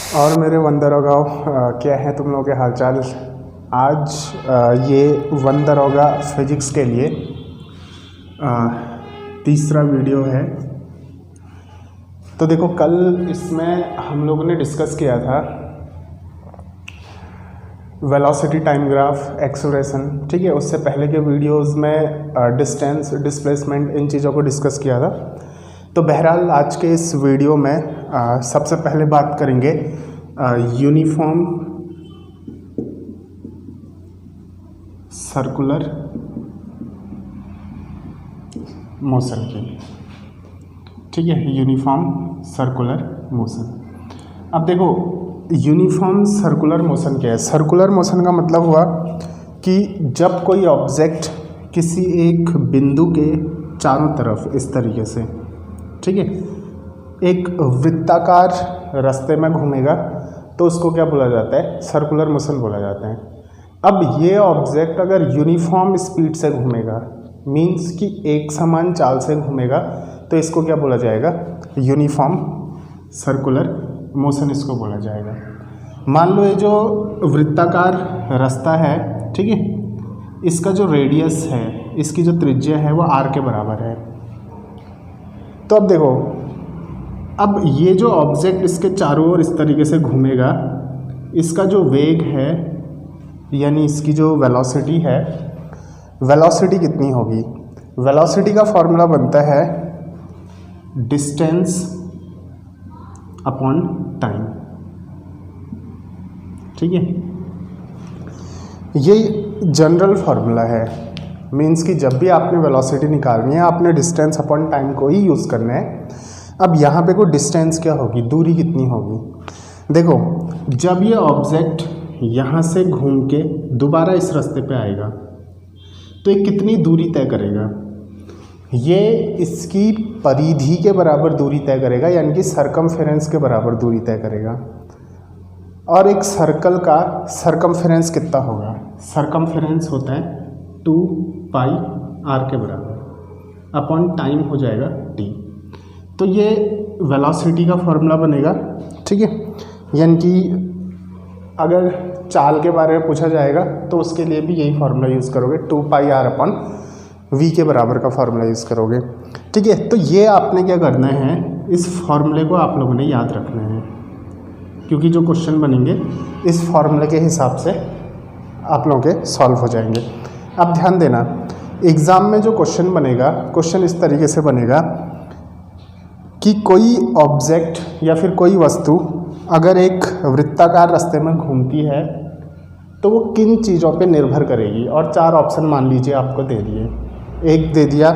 और मेरे वंदरोगाओं, क्या है तुम लोगों के हालचाल। आज ये वंदरोगा फिजिक्स के लिए तीसरा वीडियो है। तो देखो, कल इसमें हम लोगों ने डिस्कस किया था वेलोसिटी, टाइम ग्राफ, एक्सेलरेशन। ठीक है, उससे पहले के वीडियोस में डिस्टेंस, डिस्प्लेसमेंट, इन चीज़ों को डिस्कस किया था। तो बहरहाल आज के इस वीडियो में सबसे पहले बात करेंगे यूनिफॉर्म सर्कुलर मोशन की। ठीक है, यूनिफॉर्म सर्कुलर मोशन। अब देखो, यूनिफॉर्म सर्कुलर मोशन क्या है। सर्कुलर मोशन का मतलब हुआ कि जब कोई ऑब्जेक्ट किसी एक बिंदु के चारों तरफ इस तरीके से, ठीक है, एक वृत्ताकार रास्ते में घूमेगा तो उसको क्या बोला जाता है, सर्कुलर मोशन बोला जाता है। अब ये ऑब्जेक्ट अगर यूनिफॉर्म स्पीड से घूमेगा, मीन्स कि एक समान चाल से घूमेगा, तो इसको क्या बोला जाएगा, यूनिफॉर्म सर्कुलर मोशन इसको बोला जाएगा। मान लो ये जो वृत्ताकार रास्ता है, ठीक है, इसका जो रेडियस है, इसकी जो त्रिज्या है वो r के बराबर है। तो अब देखो, अब ये जो ऑब्जेक्ट इसके चारों ओर इस तरीके से घूमेगा, इसका जो वेग है यानी इसकी जो वेलोसिटी है, वेलोसिटी कितनी होगी। वेलोसिटी का फॉर्मूला बनता है डिस्टेंस अपॉन टाइम। ठीक है, ये जनरल फार्मूला है। मीन्स कि जब भी आपने वेलोसिटी निकालनी है, आपने डिस्टेंस अपॉन टाइम को ही यूज़ करना है। अब यहाँ पे कोई डिस्टेंस क्या होगी, दूरी कितनी होगी। देखो, जब ये ऑब्जेक्ट यहाँ से घूम के दोबारा इस रास्ते पे आएगा तो ये कितनी दूरी तय करेगा, ये इसकी परिधि के बराबर दूरी तय करेगा, यानी कि सरकमफेरेंस के बराबर दूरी तय करेगा। और एक सर्कल का सरकमफेरेंस कितना होगा, सरकमफेरेंस होता है 2 पाई r के बराबर, अपॉन टाइम हो जाएगा t। तो ये वेलोसिटी का फॉर्मूला बनेगा। ठीक है, यानी कि अगर चाल के बारे में पूछा जाएगा तो उसके लिए भी यही फार्मूला यूज़ करोगे, 2 पाई r अपॉन v के बराबर का फार्मूला यूज़ करोगे। ठीक है, तो ये आपने क्या करना है, इस फार्मूले को आप लोगों ने याद रखना है, क्योंकि जो क्वेश्चन बनेंगे इस फार्मूले के हिसाब से आप लोगों के सॉल्व हो जाएंगे। अब ध्यान देना, एग्ज़ाम में जो क्वेश्चन बनेगा, क्वेश्चन इस तरीके से बनेगा कि कोई ऑब्जेक्ट या फिर कोई वस्तु अगर एक वृत्ताकार रास्ते में घूमती है तो वो किन चीज़ों पे निर्भर करेगी। और 4 ऑप्शन मान लीजिए आपको दे दिए। एक दे दिया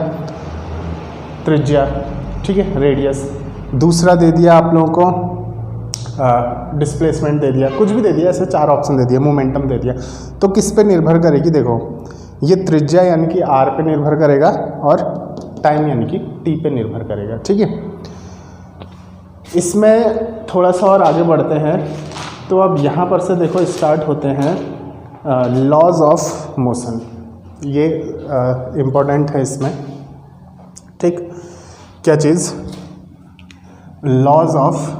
त्रिज्या, ठीक है, रेडियस। दूसरा दे दिया आप लोगों को डिस्प्लेसमेंट दे दिया, कुछ भी दे दिया, ऐसे 4 ऑप्शन दे दिया, मोमेंटम दे दिया। तो किस पे निर्भर करेगी, देखो, ये त्रिज्या यानी कि r पे निर्भर करेगा और टाइम यानी कि t पे निर्भर करेगा। ठीक है, इसमें थोड़ा सा और आगे बढ़ते हैं। तो अब यहाँ पर से देखो स्टार्ट होते हैं लॉज ऑफ मोशन। ये इम्पोर्टेंट है इसमें। ठीक, क्या चीज़, लॉज ऑफ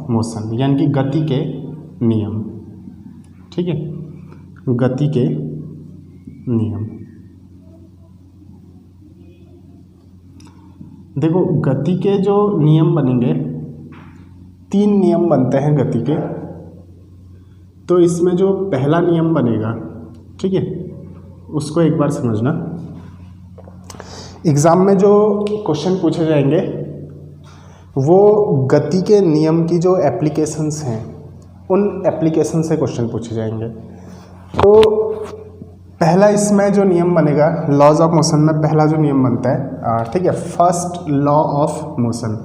मोशन, यानी कि गति के नियम। ठीक है, गति के नियम। देखो, गति के जो नियम बनेंगे, 3 नियम बनते हैं गति के। तो इसमें जो पहला नियम बनेगा, ठीक है, उसको एक बार समझना। एग्ज़ाम में जो क्वेश्चन पूछे जाएंगे वो गति के नियम की जो एप्लीकेशंस हैं, उन एप्लीकेशन से क्वेश्चन पूछे जाएंगे। तो पहला इसमें जो नियम बनेगा, लॉज ऑफ मोशन में पहला जो नियम बनता है, ठीक है, फर्स्ट लॉ ऑफ मोशन,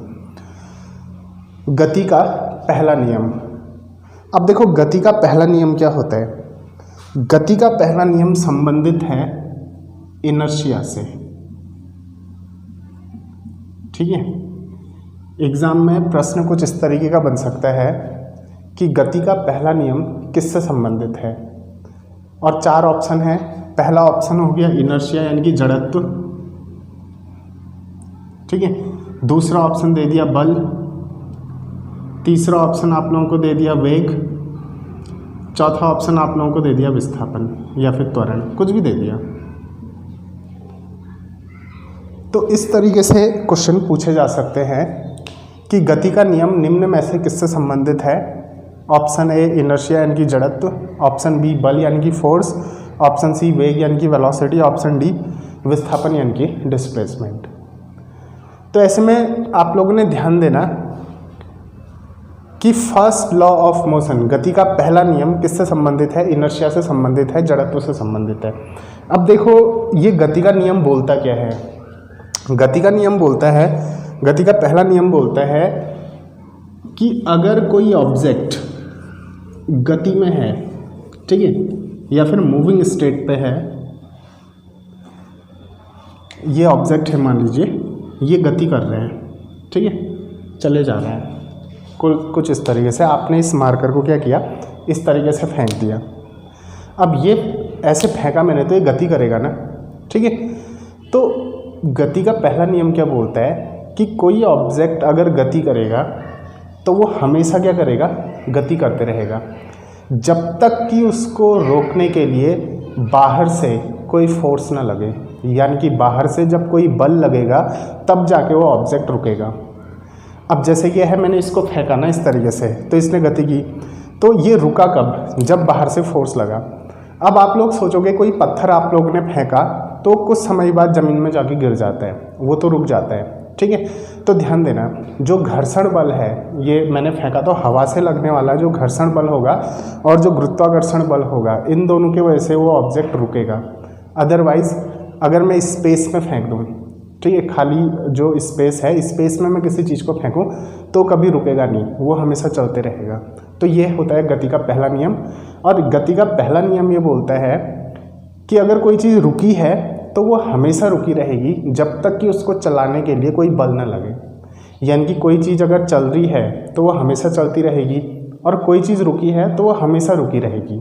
गति का पहला नियम। अब देखो, गति का पहला नियम क्या होता है। गति का पहला नियम संबंधित है इनर्शिया से। ठीक है, एग्जाम में प्रश्न कुछ इस तरीके का बन सकता है कि गति का पहला नियम किससे संबंधित है, और 4 ऑप्शन है। पहला ऑप्शन हो गया इनर्शिया यानी कि जड़त्व, ठीक है। दूसरा ऑप्शन दे दिया बल, तीसरा ऑप्शन आप लोगों को दे दिया वेग, चौथा ऑप्शन आप लोगों को दे दिया विस्थापन या फिर त्वरण, कुछ भी दे दिया। तो इस तरीके से क्वेश्चन पूछे जा सकते हैं कि गति का नियम निम्न में से किससे संबंधित है। ऑप्शन ए इनर्शिया यानी कि जड़त्व, ऑप्शन बी बल यानी कि फोर्स, ऑप्शन सी वेग यानी कि वेलोसिटी, ऑप्शन डी विस्थापन यानी कि डिस्प्लेसमेंट। तो ऐसे में आप लोगों ने ध्यान देना कि फर्स्ट लॉ ऑफ मोशन, गति का पहला नियम किससे संबंधित है, इनर्शिया से संबंधित है, जड़त्व से संबंधित है। अब देखो ये गति का नियम बोलता क्या है। गति का नियम बोलता है, गति का पहला नियम बोलता है कि अगर कोई ऑब्जेक्ट गति में है, ठीक है, या फिर मूविंग स्टेट पे है, ये ऑब्जेक्ट है मान लीजिए, ये गति कर रहे हैं, ठीक है, चले जा रहे हैं कुछ इस तरीके से। आपने इस मार्कर को क्या किया, इस तरीके से फेंक दिया। अब ये ऐसे फेंका मैंने तो ये गति करेगा ना, ठीक है। तो गति का पहला नियम क्या बोलता है कि कोई ऑब्जेक्ट अगर गति करेगा तो वो हमेशा क्या करेगा, गति करते रहेगा, जब तक कि उसको रोकने के लिए बाहर से कोई फोर्स ना लगे। यानी कि बाहर से जब कोई बल लगेगा तब जाके वो ऑब्जेक्ट रुकेगा। अब जैसे कि है मैंने इसको फेंका ना इस तरीके से, तो इसने गति की, तो ये रुका कब, जब बाहर से फोर्स लगा। अब आप लोग सोचोगे कोई पत्थर आप लोगों ने फेंका तो कुछ समय बाद ज़मीन में जाके गिर जाता है, वो तो रुक जाता है, ठीक है। तो ध्यान देना, जो घर्षण बल है, ये मैंने फेंका तो हवा से लगने वाला जो घर्षण बल होगा और जो गुरुत्वाकर्षण बल होगा, इन दोनों की वजह से वो ऑब्जेक्ट रुकेगा। अदरवाइज अगर मैं स्पेस में फेंक दूँ, ठीक है, खाली जो स्पेस है, स्पेस में मैं किसी चीज़ को फेंकूं तो कभी रुकेगा नहीं, वो हमेशा चलते रहेगा। तो ये होता है गति का पहला नियम। और गति का पहला नियम ये बोलता है कि अगर कोई चीज़ रुकी है तो वो हमेशा रुकी रहेगी जब तक कि उसको चलाने के लिए कोई बल न लगे। यानी कि कोई चीज़ अगर चल रही है तो वो हमेशा चलती रहेगी, और कोई चीज़ रुकी है तो वो हमेशा रुकी रहेगी।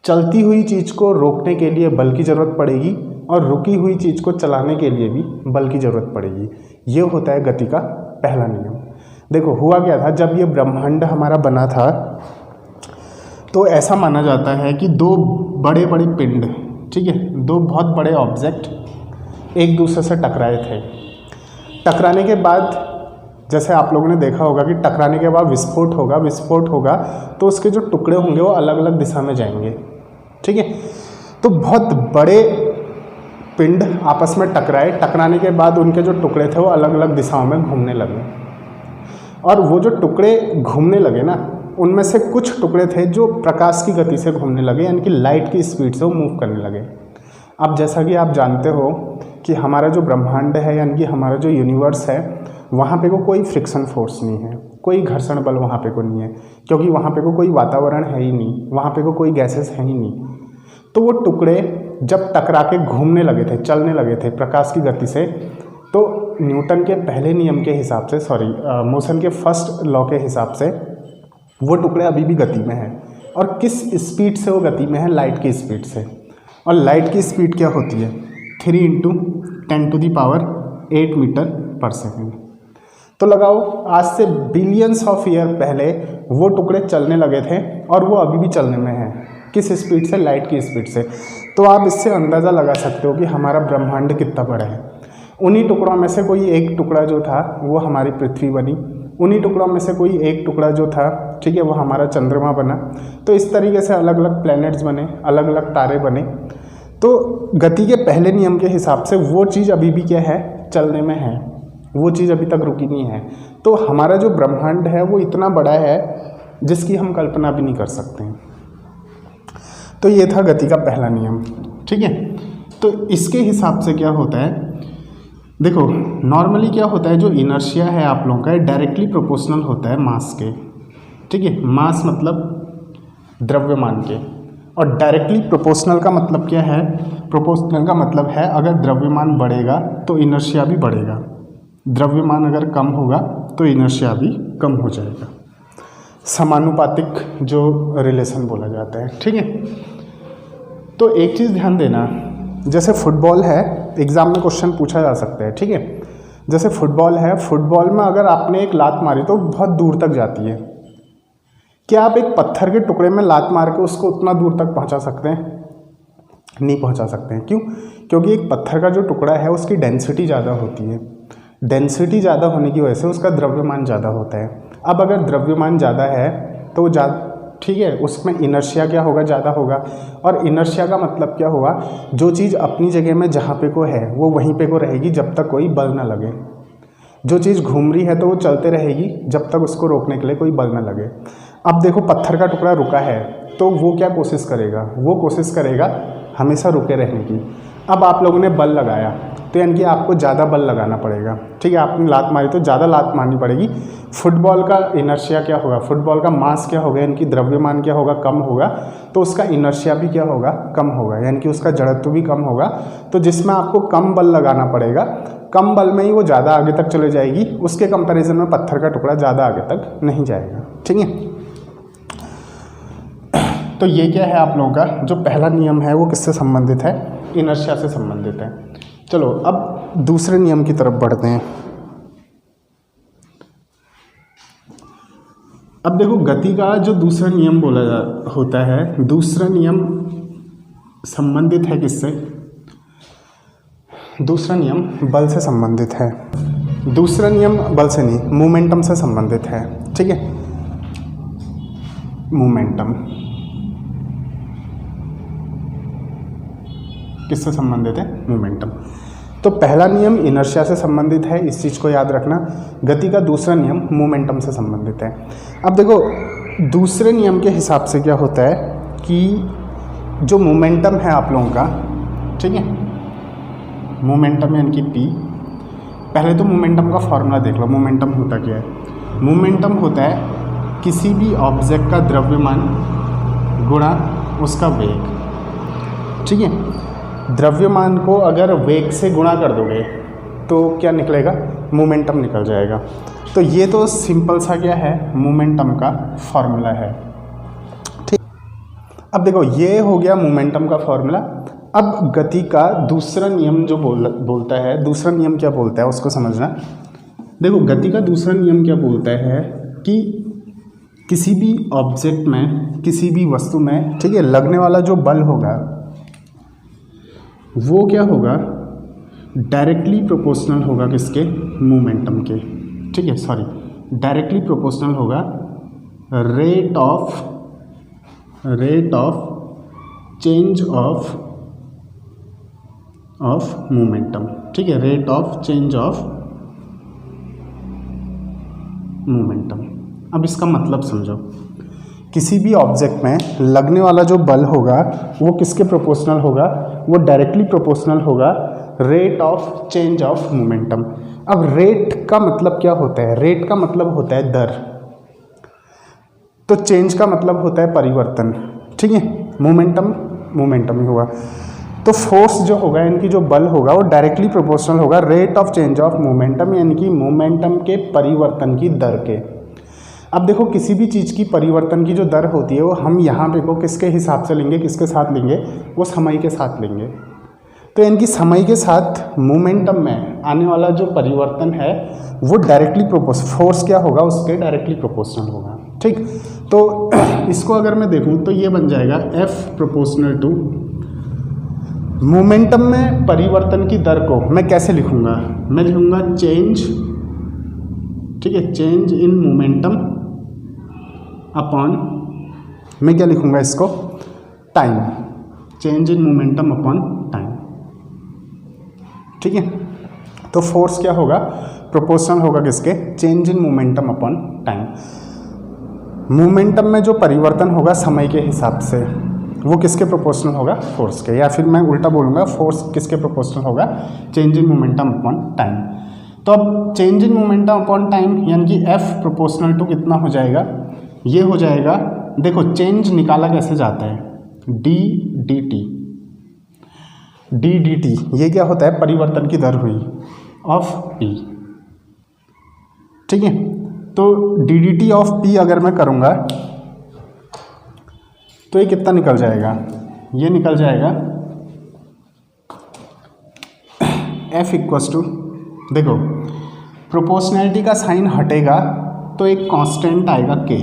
चलती हुई चीज़ को रोकने के लिए बल की ज़रूरत पड़ेगी और रुकी हुई चीज़ को चलाने के लिए भी बल की ज़रूरत पड़ेगी। ये होता है गति का पहला नियम। देखो हुआ क्या था, जब ये ब्रह्मांड हमारा बना था तो ऐसा माना जाता है कि दो बड़े बड़े पिंड, ठीक है, दो बहुत बड़े ऑब्जेक्ट एक दूसरे से टकराए थे। टकराने के बाद जैसे आप लोगों ने देखा होगा कि टकराने के बाद विस्फोट होगा, विस्फोट होगा तो उसके जो टुकड़े होंगे वो अलग अलग दिशा में जाएंगे, ठीक है। तो बहुत बड़े पिंड आपस में टकराए, टकराने के बाद उनके जो टुकड़े थे वो अलग अलग दिशाओं में घूमने लगे, और वो जो टुकड़े घूमने लगे ना, उनमें से कुछ टुकड़े थे जो प्रकाश की गति से घूमने लगे, यानी कि लाइट की स्पीड से वो मूव करने लगे। अब जैसा कि आप जानते हो कि हमारा जो ब्रह्मांड है, यानी कि हमारा जो यूनिवर्स है, वहाँ पे को कोई फ्रिक्शन फोर्स नहीं है, कोई घर्षण बल वहाँ पे को नहीं है, क्योंकि वहाँ पे को कोई वातावरण है ही नहीं, वहाँ पे को कोई गैसेस है ही नहीं। तो वो टुकड़े जब टकरा के घूमने लगे थे, चलने लगे थे प्रकाश की गति से, तो न्यूटन के पहले नियम के हिसाब से, मोशन के फर्स्ट लॉ के हिसाब से वो टुकड़े अभी भी गति में हैं। और किस स्पीड से वो गति में है, लाइट की स्पीड से। और लाइट की स्पीड क्या होती है, 3 × 10⁸ मीटर पर सेकेंड। तो लगाओ आज से बिलियंस ऑफ ईयर पहले वो टुकड़े चलने लगे थे और वो अभी भी चलने में हैं। किस स्पीड से, लाइट की स्पीड से। तो आप इससे अंदाज़ा लगा सकते हो कि हमारा ब्रह्मांड कितना बड़ा है। उन्हीं टुकड़ों में से कोई एक टुकड़ा जो था वो हमारी पृथ्वी बनी, उन्हीं टुकड़ों में से कोई एक टुकड़ा जो था, ठीक है, वो हमारा चंद्रमा बना। तो इस तरीके से अलग अलग प्लैनेट्स बने, अलग अलग तारे बने। तो गति के पहले नियम के हिसाब से वो चीज़ अभी भी क्या है, चलने में है, वो चीज़ अभी तक रुकी नहीं है। तो हमारा जो ब्रह्मांड है वो इतना बड़ा है जिसकी हम कल्पना भी नहीं कर सकते हैं। तो ये था गति का पहला नियम, ठीक है। तो इसके हिसाब से क्या होता है, देखो नॉर्मली क्या होता है, जो इनर्शिया है आप लोगों का डायरेक्टली प्रोपोर्शनल होता है मास के, ठीक है। मास मतलब द्रव्यमान के, और डायरेक्टली प्रोपोर्शनल का मतलब क्या है, प्रोपोर्शनल का मतलब है अगर द्रव्यमान बढ़ेगा तो इनर्शिया भी बढ़ेगा, द्रव्यमान अगर कम होगा तो इनर्शिया भी कम हो जाएगा। समानुपातिक जो रिलेशन बोला जाता है, ठीक है। तो एक चीज़ ध्यान देना, जैसे फुटबॉल है, एग्ज़ाम में क्वेश्चन पूछा जा सकता है, ठीक है। जैसे फुटबॉल है, फुटबॉल में अगर आपने एक लात मारी तो बहुत दूर तक जाती है। क्या आप एक पत्थर के टुकड़े में लात मार के उसको उतना दूर तक पहुंचा सकते हैं? नहीं पहुंचा सकते हैं। क्यों? क्योंकि एक पत्थर का जो टुकड़ा है उसकी डेंसिटी ज़्यादा होती है। डेंसिटी ज़्यादा होने की वजह से उसका द्रव्यमान ज़्यादा होता है। अब अगर द्रव्यमान ज़्यादा है तो ठीक है, उसमें इनर्शिया क्या होगा? ज़्यादा होगा। और इनर्शिया का मतलब क्या होगा? जो चीज़ अपनी जगह में जहाँ पे को है वो वहीं पे को रहेगी जब तक कोई बल ना लगे। जो चीज़ घूम रही है तो वो चलते रहेगी जब तक उसको रोकने के लिए कोई बल ना लगे। अब देखो पत्थर का टुकड़ा रुका है तो वो क्या कोशिश करेगा? वो कोशिश करेगा हमेशा रुके रहने की। अब आप लोगों ने बल लगाया तो यानी कि आपको ज़्यादा बल लगाना पड़ेगा। ठीक है, आपने लात मारी तो ज़्यादा लात मारनी पड़ेगी। फुटबॉल का इनर्शिया क्या होगा? फुटबॉल का मास क्या होगा? यानी कि द्रव्यमान क्या होगा? कम होगा। तो उसका इनर्शिया भी क्या होगा? कम होगा, यानी कि उसका जड़त्व भी कम होगा। तो जिसमें आपको कम बल लगाना पड़ेगा, कम बल में ही वो ज़्यादा आगे तक चले जाएगी। उसके कंपैरिजन में पत्थर का टुकड़ा ज़्यादा आगे तक नहीं जाएगा। ठीक है, तो ये क्या है आप लोगों का जो पहला नियम है वो किससे संबंधित है? इनर्शिया से संबंधित है। चलो अब दूसरे नियम की तरफ बढ़ते हैं। अब देखो गति का जो दूसरा नियम बोला होता है, दूसरा नियम संबंधित है किससे? दूसरा नियम बल से संबंधित है। दूसरा नियम बल से नहीं, मोमेंटम से संबंधित है। ठीक है, मोमेंटम किससे संबंधित है? मोमेंटम। तो पहला नियम इनर्शिया से संबंधित है, इस चीज़ को याद रखना। गति का दूसरा नियम मोमेंटम से संबंधित है। अब देखो दूसरे नियम के हिसाब से क्या होता है कि जो मोमेंटम है आप लोगों का, ठीक है, मोमेंटम यानी कि P। पहले तो मोमेंटम का फॉर्मूला देख लो। मोमेंटम होता क्या है? मोमेंटम होता है किसी भी ऑब्जेक्ट का द्रव्यमान गुणा उसका वेग। ठीक है, द्रव्यमान को अगर वेग से गुणा कर दोगे तो क्या निकलेगा? मोमेंटम निकल जाएगा। तो ये तो सिंपल सा क्या है? मोमेंटम का फॉर्मूला है। ठीक, अब देखो ये हो गया मोमेंटम का फॉर्मूला। अब गति का दूसरा नियम जो बोलता है, दूसरा नियम क्या बोलता है उसको समझना। देखो गति का दूसरा नियम क्या बोलता है कि किसी भी ऑब्जेक्ट में, किसी भी वस्तु में, ठीक है, लगने वाला जो बल होगा वो क्या होगा? डायरेक्टली प्रोपोर्शनल होगा किसके? मोमेंटम के। ठीक है, सॉरी, डायरेक्टली प्रोपोर्शनल होगा rate of change of momentum. ठीक है, rate of change of momentum. अब इसका मतलब समझो। किसी भी ऑब्जेक्ट में लगने वाला जो बल होगा वो किसके प्रोपोर्शनल होगा? वो डायरेक्टली प्रोपोर्शनल होगा rate of change of momentum. अब रेट का मतलब क्या होता है? रेट का मतलब होता है दर, तो चेंज का मतलब होता है परिवर्तन। ठीक है, मोमेंटम ही हुआ। तो फोर्स जो होगा, यानी जो बल होगा, वो डायरेक्टली प्रोपोर्शनल होगा rate of change of momentum, यानी कि मोमेंटम के परिवर्तन की दर के। अब देखो किसी भी चीज़ की परिवर्तन की जो दर होती है वो हम यहाँ पे को किसके हिसाब से लेंगे? किसके साथ लेंगे? वो समय के साथ लेंगे। तो यानी कि समय के साथ मोमेंटम में आने वाला जो परिवर्तन है वो डायरेक्टली फोर्स क्या होगा? उसके डायरेक्टली प्रोपोर्शनल होगा। ठीक, तो इसको अगर मैं देखूँ तो ये बन जाएगा F प्रोपोर्शनल टू मोमेंटम में परिवर्तन की दर को मैं कैसे लिखूँगा? मैं लिखूँगा चेंज, ठीक है, चेंज इन मोमेंटम अपॉन, मैं क्या लिखूँगा इसको? Time. Change in momentum upon time. ठीक है, तो फोर्स क्या होगा? प्रोपोर्शनल होगा किसके? Change in momentum upon time. Momentum में जो परिवर्तन होगा समय के हिसाब से वो किसके प्रोपोर्शनल होगा? फोर्स के। या फिर मैं उल्टा बोलूँगा, फोर्स किसके प्रोपोर्शनल होगा? Change in momentum upon time. तो अब change in momentum upon time यानी कि F प्रोपोर्शनल टू कितना हो जाएगा? ये हो जाएगा, देखो चेंज निकाला कैसे जाता है? डी ये क्या होता है? परिवर्तन की दर हुई ऑफ P। ठीक है, तो डी ऑफ P अगर मैं करूँगा तो ये कितना निकल जाएगा? ये निकल जाएगा F इक्वस टू, देखो प्रोपोर्शनैलिटी का साइन हटेगा तो एक कांस्टेंट आएगा k।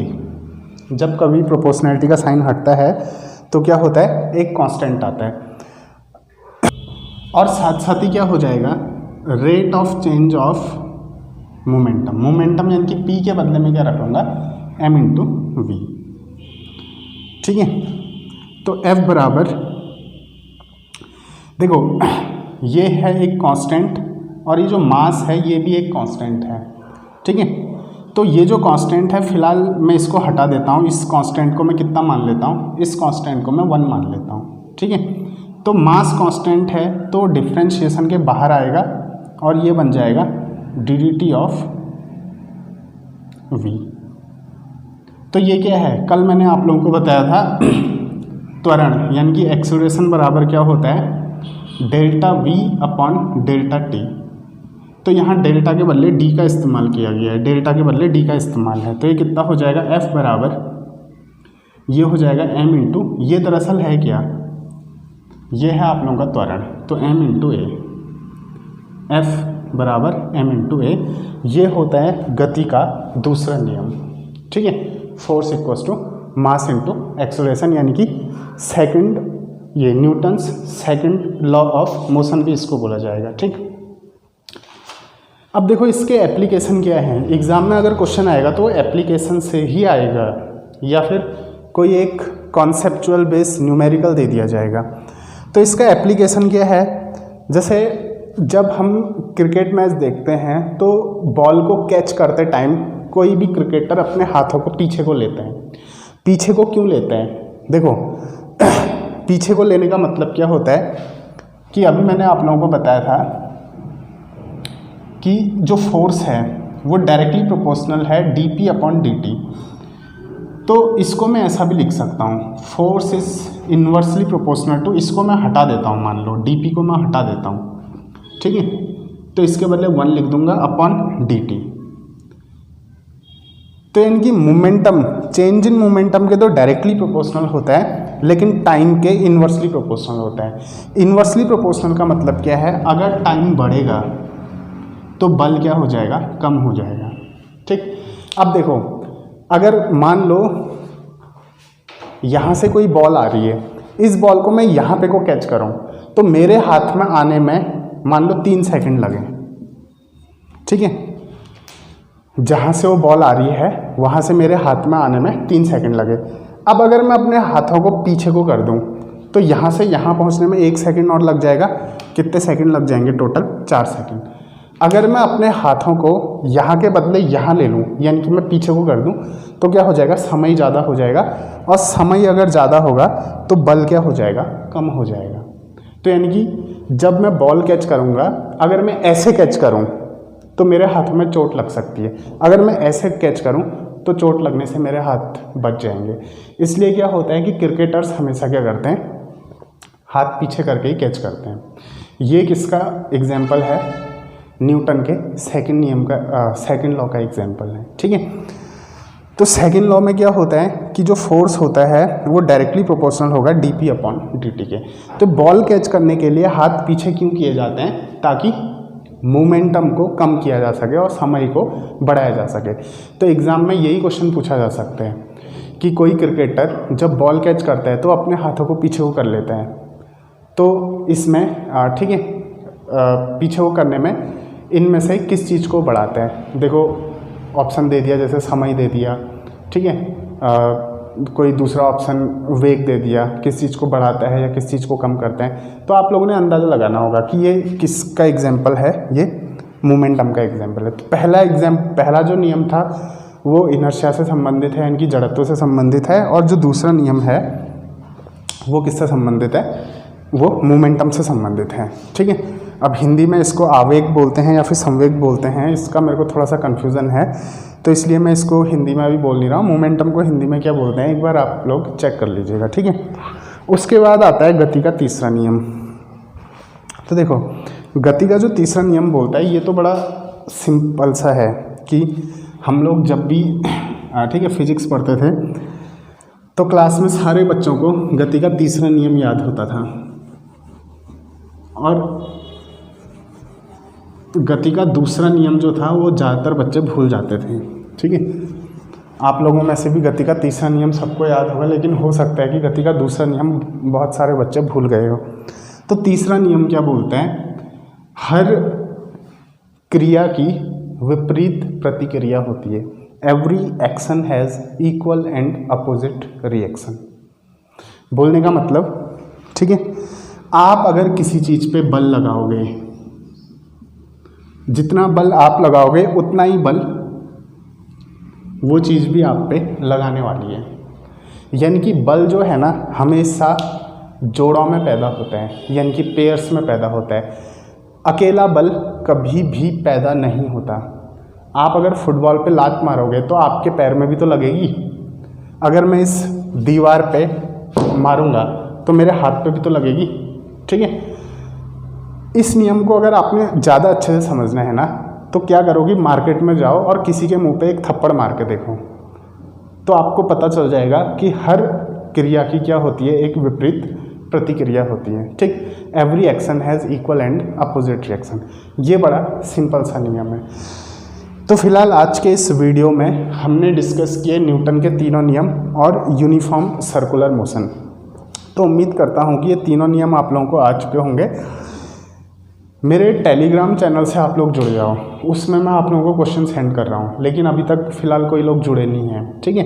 जब कभी प्रोपोर्शनैलिटी का साइन हटता है तो क्या होता है, एक कांस्टेंट आता है। और साथ साथ ही क्या हो जाएगा, rate of change of momentum. Momentum यानी कि p के बदले में क्या रखूँगा, m इंटू वी। ठीक है, तो F बराबर, देखो ये है एक कांस्टेंट और ये जो मास है ये भी एक कांस्टेंट है। ठीक है, तो ये जो कांस्टेंट है फिलहाल मैं इसको हटा देता हूँ, इस कांस्टेंट को मैं कितना मान लेता हूँ, इस कांस्टेंट को मैं 1 मान लेता हूँ। ठीक है, तो मास कांस्टेंट है तो डिफ्रेंशिएशन के बाहर आएगा और ये बन जाएगा डी ऑफ v। तो ये क्या है, कल मैंने आप लोगों को बताया था त्वरण यानी कि एक्सेलरेशन बराबर क्या होता है, delta v upon delta t। तो यहाँ डेल्टा के बदले d का इस्तेमाल किया गया है, डेल्टा के बदले d का इस्तेमाल है, तो ये कितना हो जाएगा, f बराबर ये हो जाएगा m इंटू, ये दरअसल है क्या, ये है आप लोगों का त्वरण, तो m इंटू ए, f बराबर m इंटू ए, ये होता है गति का दूसरा नियम। ठीक है, force equals to mass into acceleration, यानी कि सेकंड, ये Newton's second law of motion भी इसको बोला जाएगा। ठीक, अब देखो इसके एप्लीकेशन क्या है, एग्जाम में अगर क्वेश्चन आएगा तो एप्लीकेशन से ही आएगा या फिर कोई एक कॉन्सेप्चुअल बेस न्यूमेरिकल दे दिया जाएगा। तो इसका एप्लीकेशन क्या है, जैसे जब हम क्रिकेट मैच देखते हैं तो बॉल को कैच करते टाइम कोई भी क्रिकेटर अपने हाथों को पीछे को लेते हैं। पीछे को क्यों लेते हैं, देखो पीछे को लेने का मतलब क्या होता है कि अभी मैंने आप लोगों को बताया था कि जो फोर्स है वो डायरेक्टली प्रोपोर्शनल है dp अपॉन dt। तो इसको मैं ऐसा भी लिख सकता हूँ, force is inversely proportional to, इसको मैं हटा देता हूँ, मान लो dp को मैं हटा देता हूँ। ठीक है, तो इसके बदले 1 लिख दूंगा अपॉन dt। तो यानी कि मोमेंटम, चेंज इन मोमेंटम के तो डायरेक्टली प्रोपोर्शनल होता है लेकिन टाइम के इन्वर्सली प्रोपोर्शनल होता है। इन्वर्सली प्रोपोर्शनल का मतलब क्या है, अगर टाइम बढ़ेगा तो बल क्या हो जाएगा, कम हो जाएगा। ठीक, अब देखो अगर मान लो यहाँ से कोई बॉल आ रही है, इस बॉल को मैं यहाँ पे को कैच करूँ तो मेरे हाथ में आने में मान लो 3 सेकंड लगे। ठीक है, जहाँ से वो बॉल आ रही है वहाँ से मेरे हाथ में आने में 3 सेकंड लगे। अब अगर मैं अपने हाथों को पीछे को कर दूँ तो यहाँ से यहाँ पहुँचने में 1 सेकंड और लग जाएगा, कितने सेकंड लग जाएंगे टोटल, 4 सेकंड। अगर मैं अपने हाथों को यहाँ के बदले यहाँ ले लूँ यानी कि मैं पीछे को कर दूँ तो क्या हो जाएगा, समय ज़्यादा हो जाएगा, और समय अगर ज़्यादा होगा तो बल क्या हो जाएगा, कम हो जाएगा। तो यानी कि जब मैं बॉल कैच करूँगा, अगर मैं ऐसे कैच करूँ तो मेरे हाथ में चोट लग सकती है, अगर मैं ऐसे कैच करूँ तो चोट लगने से मेरे हाथ बच जाएंगे। इसलिए क्या होता है कि क्रिकेटर्स हमेशा क्या करते हैं, हाथ पीछे करके ही कैच करते हैं। ये किसका एग्जाम्पल है, न्यूटन के सेकंड नियम का, सेकंड लॉ का एग्जाम्पल है। ठीक है, तो सेकंड लॉ में क्या होता है कि जो फोर्स होता है वो डायरेक्टली प्रोपोर्शनल होगा dp अपॉन dt के। तो बॉल कैच करने के लिए हाथ पीछे क्यों किए जाते हैं, ताकि मोमेंटम को कम किया जा सके और समय को बढ़ाया जा सके। तो एग्ज़ाम में यही क्वेश्चन पूछा जा सकता है कि कोई क्रिकेटर जब बॉल कैच करता है तो अपने हाथों को पीछे को कर लेता है, तो इसमें ठीक है पीछे को करने में इनमें से किस चीज़ को बढ़ाता है। देखो ऑप्शन दे दिया, जैसे समय दे दिया, ठीक है, कोई दूसरा ऑप्शन वेग दे दिया, किस चीज़ को बढ़ाता है या किस चीज़ को कम करता है। तो आप लोगों ने अंदाज़ा लगाना होगा कि ये किसका एग्जाम्पल है, ये मोमेंटम का एग्जाम्पल है। तो पहला जो नियम था वो इनर्शिया से संबंधित है, यानी कि जड़त्व से संबंधित है, और जो दूसरा नियम है वो किससे संबंधित है, वो मोमेंटम से संबंधित है। ठीक है, अब हिंदी में इसको आवेग बोलते हैं या फिर संवेग बोलते हैं, इसका मेरे को थोड़ा सा कन्फ्यूज़न है, तो इसलिए मैं इसको हिंदी में अभी बोल नहीं रहा हूँ। मोमेंटम को हिंदी में क्या बोलते हैं एक बार आप लोग चेक कर लीजिएगा। ठीक है, उसके बाद आता है गति का तीसरा नियम। तो देखो गति का जो तीसरा नियम बोलता है ये तो बड़ा सिंपल सा है कि हम लोग जब भी ठीक है फिजिक्स पढ़ते थे तो क्लास में सारे बच्चों को गति का तीसरा नियम याद होता था, और गति का दूसरा नियम जो था वो ज़्यादातर बच्चे भूल जाते थे। ठीक है, आप लोगों में से भी गति का तीसरा नियम सबको याद होगा, लेकिन हो सकता है कि गति का दूसरा नियम बहुत सारे बच्चे भूल गए हो। तो तीसरा नियम क्या बोलते हैं, हर क्रिया की विपरीत प्रतिक्रिया होती है। Every action has equal and opposite reaction. बोलने का मतलब, ठीक है, आप अगर किसी चीज़ पे बल लगाओगे, जितना बल आप लगाओगे उतना ही बल वो चीज़ भी आप पे लगाने वाली है। यानी कि बल जो है ना हमेशा जोड़ों में पैदा होता है, यानी कि पेयर्स में पैदा होता है। अकेला बल कभी भी पैदा नहीं होता। आप अगर फुटबॉल पे लात मारोगे तो आपके पैर में भी तो लगेगी। अगर मैं इस दीवार पे मारूंगा तो मेरे हाथ पे भी तो लगेगी। ठीक है, इस नियम को अगर आपने ज़्यादा अच्छे से समझना है ना तो क्या करोगे, मार्केट में जाओ और किसी के मुंह पे एक थप्पड़ मार के देखो, तो आपको पता चल जाएगा कि हर क्रिया की क्या होती है, एक विपरीत प्रतिक्रिया होती है। ठीक, every action has equal and opposite reaction. ये बड़ा सिंपल सा नियम है। तो फिलहाल आज के इस वीडियो में हमने डिस्कस किए न्यूटन के तीनों नियम और यूनिफॉर्म सर्कुलर मोशन। तो उम्मीद करता हूँ कि ये तीनों नियम आप लोगों को आ चुके होंगे। मेरे टेलीग्राम चैनल से आप लोग जुड़ जाओ, उसमें मैं आप लोगों को क्वेश्चन सेंड कर रहा हूँ, लेकिन अभी तक फ़िलहाल कोई लोग जुड़े नहीं हैं। ठीक है,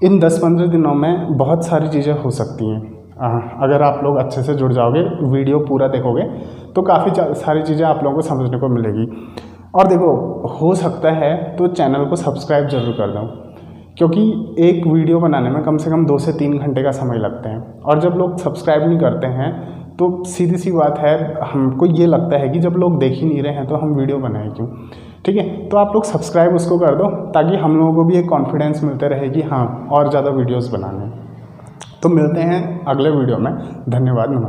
इन 10-15 दिनों में बहुत सारी चीज़ें हो सकती हैं। अगर आप लोग अच्छे से जुड़ जाओगे, वीडियो पूरा देखोगे तो काफ़ी सारी चीज़ें आप लोगों को समझने को मिलेगी। और देखो, हो सकता है तो चैनल को सब्सक्राइब ज़रूर कर दो, क्योंकि एक वीडियो बनाने में कम से कम 2 से 3 घंटे का समय लगता है। और जब लोग सब्सक्राइब नहीं करते हैं तो सीधी सी बात है, हमको ये लगता है कि जब लोग देख ही नहीं रहे हैं तो हम वीडियो बनाएं क्यों। ठीक है, तो आप लोग सब्सक्राइब उसको कर दो ताकि हम लोगों को भी एक कॉन्फिडेंस मिलते रहे कि हाँ और ज़्यादा वीडियोस बनाने। तो मिलते हैं अगले वीडियो में। धन्यवाद, नमस्कार।